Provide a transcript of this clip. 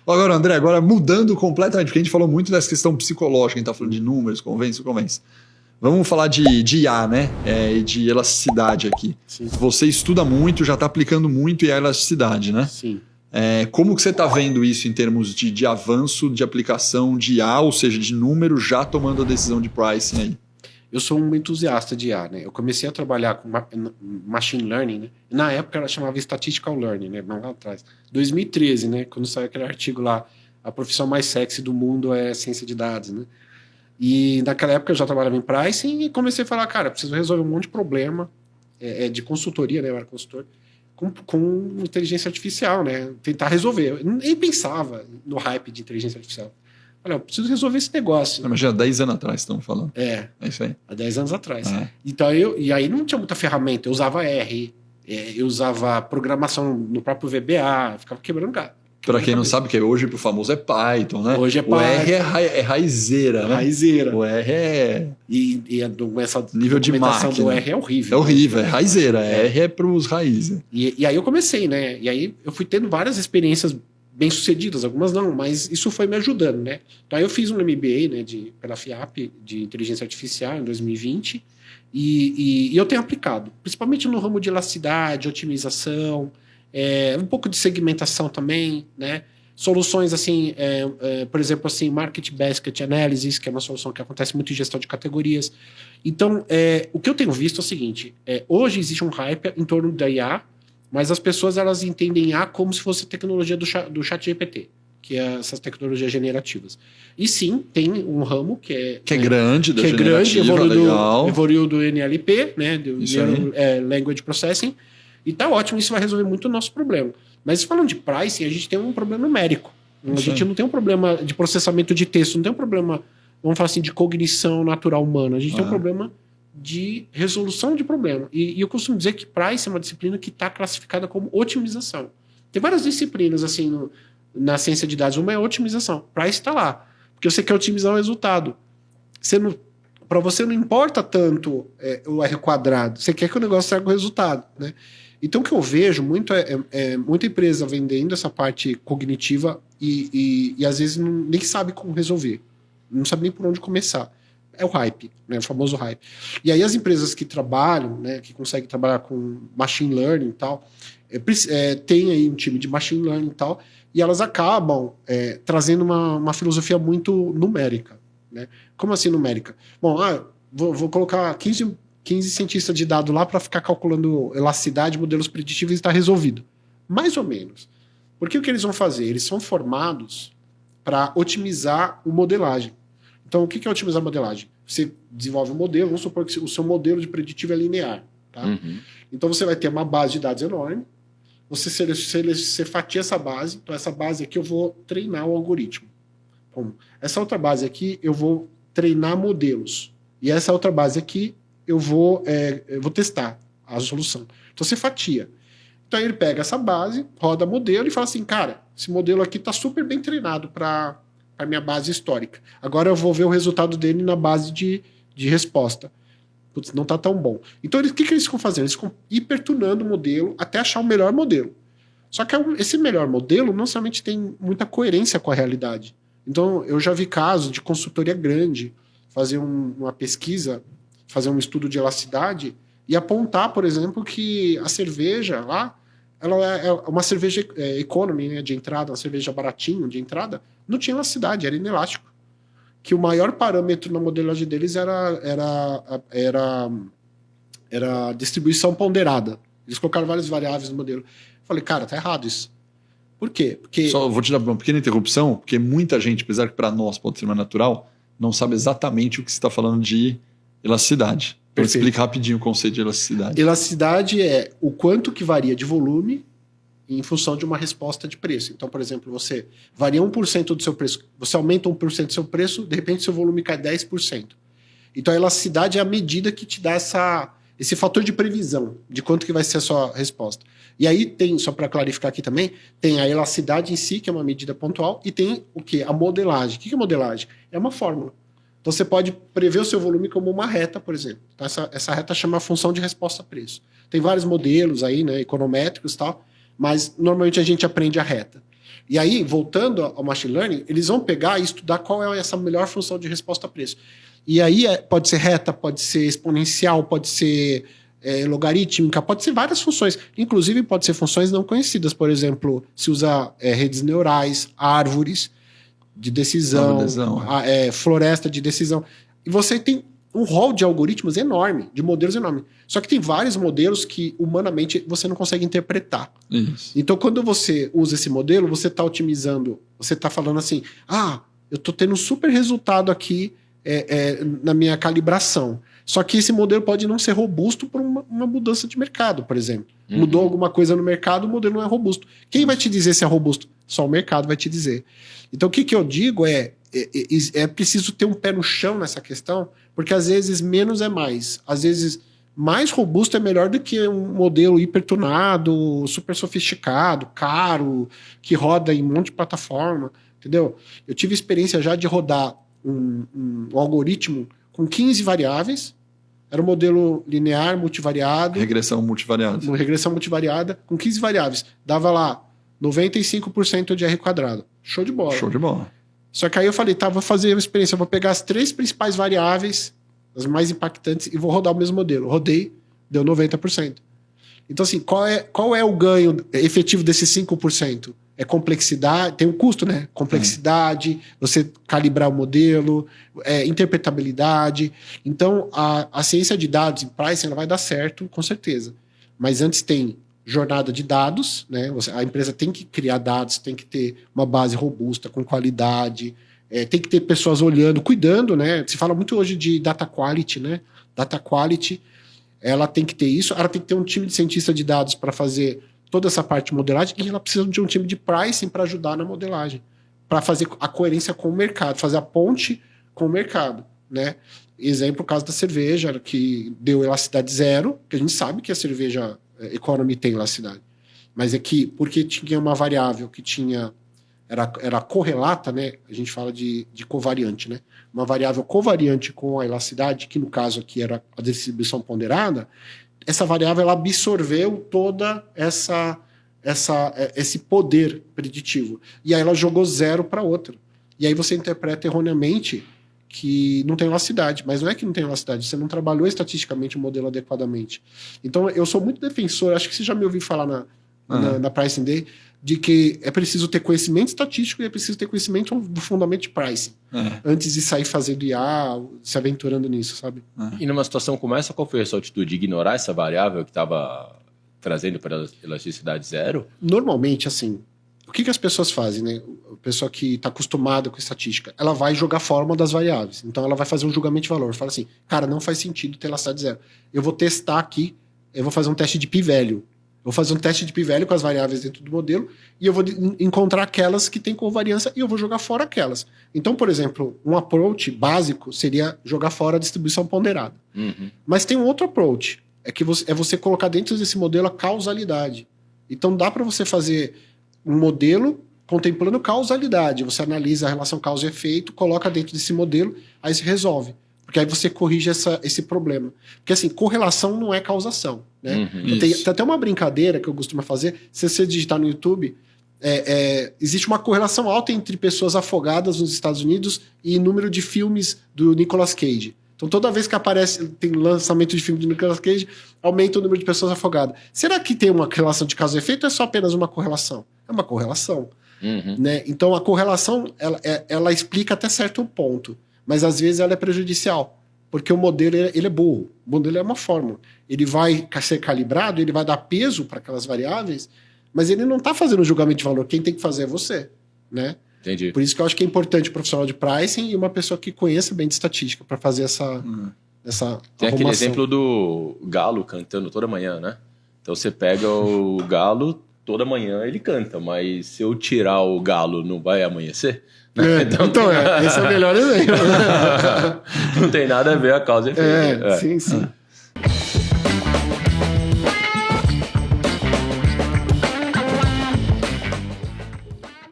Agora, André, mudando completamente, porque a gente falou muito dessa questão psicológica, a gente tá falando de números, convence. Vamos falar de IA, né? E de elasticidade aqui. Sim. Você estuda muito, já está aplicando muito a elasticidade, né? Sim. Como que você está vendo isso em termos de avanço de aplicação de IA, ou seja, de número, já tomando a decisão de pricing aí? Eu sou um entusiasta de IA, né? Eu comecei a trabalhar com machine learning, né? Na época ela chamava statistical learning, né? Lá atrás. 2013, né? Quando saiu aquele artigo lá, a profissão mais sexy do mundo é ciência de dados, né? E naquela época eu já trabalhava em pricing e comecei a falar, cara, preciso resolver um monte de problema de consultoria, né? Eu era consultor, com inteligência artificial, né? Tentar resolver. Eu nem pensava no hype de inteligência artificial. Olha, eu preciso resolver esse negócio. Imagina, 10 anos atrás estamos falando. É isso aí. Há 10 anos atrás. Então e aí não tinha muita ferramenta. Eu usava R, eu usava programação no próprio VBA, ficava quebrando galho. Para quem não sabe, que hoje pro famoso é Python, né? Hoje é Python. O R é raizeira, né? Raizeira. O R é... E essa nível de máquina. do R é horrível. É horrível, é raizeira. R é pros raízes. E aí eu comecei, né? E aí eu fui tendo várias experiências bem-sucedidas, algumas não, mas isso foi me ajudando, né? Então aí eu fiz um MBA, né, pela FIAP, de Inteligência Artificial, em 2020, e eu tenho aplicado, principalmente no ramo de elasticidade, otimização, um pouco de segmentação também, né? Soluções assim, por exemplo, assim, Market Basket Analysis, que é uma solução que acontece muito em gestão de categorias. Então, o que eu tenho visto é o seguinte, hoje existe um hype em torno da IA, mas as pessoas elas entendem IA como se fosse tecnologia do chat GPT, que é essas tecnologias generativas. E sim, tem um ramo que é grande, da generativa, evoluiu do NLP, né, do Language Processing, e tá ótimo, isso vai resolver muito o nosso problema. Mas falando de pricing, a gente tem um problema numérico. A gente não tem um problema de processamento de texto, não tem um problema, vamos falar assim, de cognição natural humana. A gente tem um problema de resolução de problema. E eu costumo dizer que price é uma disciplina que está classificada como otimização. Tem várias disciplinas assim na ciência de dados. Uma é otimização. Price está lá, porque você quer otimizar o resultado. Para você não importa tanto o R quadrado, você quer que o negócio traga o resultado, né? Então o que eu vejo muito muita empresa vendendo essa parte cognitiva e às vezes nem sabe como resolver, não sabe nem por onde começar. É o hype, né? O famoso hype. E aí as empresas que trabalham, né, que conseguem trabalhar com machine learning e tal, tem aí um time de machine learning e tal, e elas acabam trazendo uma filosofia muito numérica, né? Como assim numérica? Bom, vou colocar 15 cientistas de dado lá para ficar calculando elasticidade, modelos preditivos e está resolvido. Mais ou menos. Porque o que eles vão fazer? Eles são formados para otimizar o modelagem. Então, o que é otimizar a modelagem? Você desenvolve um modelo, vamos supor que o seu modelo de preditivo é linear. Tá? Uhum. Então, você vai ter uma base de dados enorme, você fatia essa base, então essa base aqui eu vou treinar o algoritmo. Bom, essa outra base aqui eu vou treinar modelos. E essa outra base aqui eu vou testar a solução. Então, você fatia. Então, ele pega essa base, roda modelo e fala assim, cara, esse modelo aqui está super bem treinado para a minha base histórica. Agora eu vou ver o resultado dele na base de resposta. Putz, não está tão bom. Então, o que eles ficam fazendo? Eles ficam hipertunando o modelo até achar o melhor modelo. Só que esse melhor modelo não somente tem muita coerência com a realidade. Então, eu já vi casos de consultoria grande fazer uma pesquisa, fazer um estudo de elasticidade e apontar, por exemplo, que a cerveja lá, ela é uma cerveja economy, né, de entrada, uma cerveja baratinho de entrada, não tinha elasticidade, era inelástico. Que o maior parâmetro na modelagem deles era a distribuição ponderada. Eles colocaram várias variáveis no modelo. Eu falei, cara, tá errado isso. Por quê? Porque... Só vou te dar uma pequena interrupção, porque muita gente, apesar que para nós pode ser mais natural, não sabe exatamente o que você está falando de elasticidade. Então, explica rapidinho o conceito de elasticidade. Elasticidade é o quanto que varia de volume em função de uma resposta de preço. Então, por exemplo, você varia 1% do seu preço, você aumenta 1% do seu preço, de repente seu volume cai 10%. Então, a elasticidade é a medida que te dá esse fator de previsão de quanto que vai ser a sua resposta. E aí tem, só para clarificar aqui também, tem a elasticidade em si, que é uma medida pontual, e tem o quê? A modelagem. O que é modelagem? É uma fórmula. Então, você pode prever o seu volume como uma reta, por exemplo. Então, essa reta chama função de resposta a preço. Tem vários modelos aí, né, econométricos e tal, mas normalmente a gente aprende a reta. E aí, voltando ao machine learning, eles vão pegar e estudar qual é essa melhor função de resposta a preço. E aí pode ser reta, pode ser exponencial, pode ser logarítmica, pode ser várias funções. Inclusive pode ser funções não conhecidas. Por exemplo, se usa redes neurais, árvores de decisão, floresta de decisão. E você tem um rol de algoritmos enorme, de modelos enorme. Só que tem vários modelos que humanamente você não consegue interpretar. Isso. Então, quando você usa esse modelo, você está otimizando, você está falando assim, eu estou tendo um super resultado aqui na minha calibração. Só que esse modelo pode não ser robusto por uma mudança de mercado, por exemplo. Mudou alguma coisa no mercado, o modelo não é robusto. Quem vai te dizer se é robusto? Só o mercado vai te dizer. Então, o que eu digo é preciso ter um pé no chão nessa questão, porque às vezes menos é mais. Às vezes mais robusto é melhor do que um modelo hipertunado, super sofisticado, caro, que roda em um monte de plataforma, entendeu? Eu tive experiência já de rodar um algoritmo com 15 variáveis, era um modelo linear, multivariado. Regressão multivariada. Regressão multivariada, com 15 variáveis. Dava lá 95% de R quadrado. Show de bola. Show de bola. Só que aí eu falei, vou fazer uma experiência, eu vou pegar as 3 principais variáveis, as mais impactantes, e vou rodar o mesmo modelo. Rodei, deu 90%. Então, assim, qual é o ganho efetivo desses 5%? É complexidade, tem um custo, né? Complexidade, você calibrar o modelo, interpretabilidade. Então, a ciência de dados e pricing ela vai dar certo, com certeza. Mas antes tem jornada de dados, né? A empresa tem que criar dados, tem que ter uma base robusta, com qualidade, tem que ter pessoas olhando, cuidando, né? Se fala muito hoje de data quality, né? Data quality, ela tem que ter isso, ela tem que ter um time de cientista de dados para fazer toda essa parte de modelagem, e ela precisa de um time de pricing para ajudar na modelagem, para fazer a coerência com o mercado, fazer a ponte com o mercado, né? Exemplo, o caso da cerveja, que deu elasticidade zero, que a gente sabe que a cerveja economy tem elasticidade, mas é que porque tinha uma variável que era correlata, né? A gente fala de covariante, né? Uma variável covariante com a elasticidade, que no caso aqui era a distribuição ponderada. Essa variável ela absorveu toda esse poder preditivo. E aí ela jogou zero para outra. E aí você interpreta erroneamente que não tem elasticidade. Mas não é que não tem elasticidade, você não trabalhou estatisticamente o modelo adequadamente. Então eu sou muito defensor, acho que você já me ouviu falar na Pricing Day, de que é preciso ter conhecimento estatístico e é preciso ter conhecimento do fundamento de pricing. Antes de sair fazendo IA, se aventurando nisso, sabe? E numa situação como essa, qual foi a sua atitude? De ignorar essa variável que estava trazendo para elasticidade zero? Normalmente, assim, o que as pessoas fazem, né? A pessoa que está acostumada com estatística, ela vai jogar fórmula das variáveis. Então ela vai fazer um julgamento de valor. Fala assim, cara, não faz sentido ter elasticidade zero. Eu vou testar aqui, eu vou fazer um teste de p-value. Vou fazer um teste de p-value com as variáveis dentro do modelo e eu vou encontrar aquelas que têm covariância e eu vou jogar fora aquelas. Então, por exemplo, um approach básico seria jogar fora a distribuição ponderada. Mas tem um outro approach, você colocar dentro desse modelo a causalidade. Então dá para você fazer um modelo contemplando causalidade. Você analisa a relação causa e efeito, coloca dentro desse modelo, aí se resolve. Porque aí você corrige esse problema. Porque assim, correlação não é causação. Né? Tem até uma brincadeira que eu costumo fazer. Se você digitar no YouTube, existe uma correlação alta entre pessoas afogadas nos Estados Unidos e número de filmes do Nicolas Cage. Então toda vez que tem lançamento de filme do Nicolas Cage, aumenta o número de pessoas afogadas. Será que tem uma relação de causa e efeito ou é só apenas uma correlação? É uma correlação. Né? Então a correlação ela explica até certo ponto. Mas às vezes ela é prejudicial, porque o modelo ele é burro. O modelo é uma fórmula. Ele vai ser calibrado, ele vai dar peso para aquelas variáveis, mas ele não está fazendo o julgamento de valor. Quem tem que fazer é você. Né? Entendi. Por isso que eu acho que é importante o profissional de pricing e uma pessoa que conheça bem de estatística para fazer essa Tem aquele arrumação. exemplo do galo cantando toda manhã, né? Então você pega o galo, toda manhã ele canta, mas se eu tirar o galo, não vai amanhecer? Esse é o melhor exemplo. Não tem nada a ver a causa e efeito. Sim.